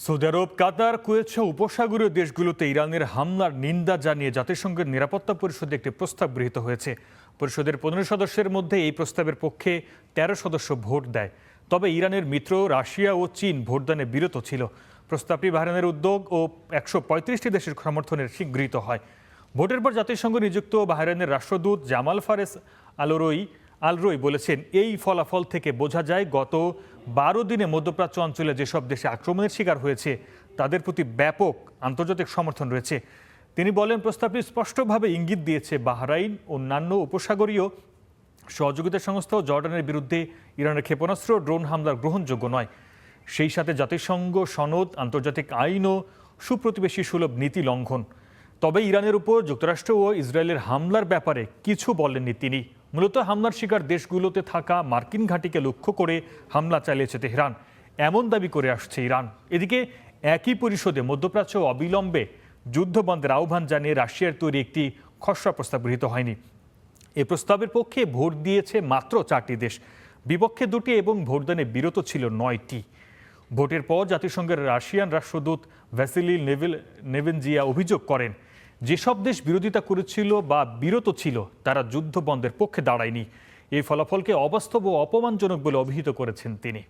Saudi আরব, কাতার, Kuwait সহ উপসাগরীয় দেশগুলোতে ইরানের হামলার নিন্দা জানিয়ে জাতিসংঘের নিরাপত্তা পরিষদে একটি প্রস্তাব গৃহীত হয়েছে। পরিষদের 15 সদস্যের মধ্যে এই প্রস্তাবের পক্ষে 13 সদস্য ভোট দেয়। তবে ইরানের মিত্র রাশিয়া ও চীন ভোটদানে বিরত ছিল। প্রস্তাবটি বাহরাইনের উদ্যোগ ও 135টি দেশের সমর্থনের গৃহীত হয়। ভোটের পর জাতিসংঘ নিযুক্ত বাহরাইনের রাষ্ট্রদূত জামাল ফারেস আলরোই বলেছেন, এই ফলাফল থেকে বোঝা যায় গত 12 দিনে মধ্যপ্রাচ্য অঞ্চলে যেসব দেশে আক্রমণের শিকার হয়েছে তাদের প্রতি ব্যাপক আন্তর্জাতিক সমর্থন রয়েছে। তিনি বলেন, প্রস্তাবটি স্পষ্টভাবে ইঙ্গিত দিয়েছে বাহরাইন অন্যান্য উপসাগরীয় সহযোগিতা সংস্থা ও জর্ডানের বিরুদ্ধে ইরানের ক্ষেপণাস্ত্র ড্রোন হামলা গ্রহণযোগ্য নয়। সেই সাথে জাতিসংঘ সনদ, আন্তর্জাতিক আইন ও সুপ্রতিবেশী সুলভ নীতি লঙ্ঘন। তবে ইরানের উপর যুক্তরাষ্ট্র ও ইসরায়েলের হামলার ব্যাপারে কিছু বলেননি তিনি। মূলত হামলার শিকার দেশগুলোতে থাকা মার্কিন ঘাঁটিকে লক্ষ্য করে হামলা চালিয়েছে তেহরান, এমন দাবি করে আসছে ইরান। এদিকে একই পরিষদে মধ্যপ্রাচ্য অবিলম্বে যুদ্ধবন্ধের আহ্বান জানিয়ে রাশিয়ার তৈরি একটি খসড়া প্রস্তাব গৃহীত হয়নি। এই প্রস্তাবের পক্ষে ভোট দিয়েছে মাত্র 4টি দেশ, বিপক্ষে 2টি এবং ভোটদানে বিরত ছিল 9টি। ভোটের পর জাতিসংঘের রাশিয়ান রাষ্ট্রদূত ভ্যাসিলি নেভেনজিয়া অভিযোগ করেন, যেসব দেশ বিরোধিতা করেছিল বা বিরত ছিল তারা যুদ্ধ বন্ধের পক্ষে দাঁড়ায়নি। এই ফলাফলকে অবাস্তব ও অপমানজনক বলে অভিহিত করেছেন তিনি।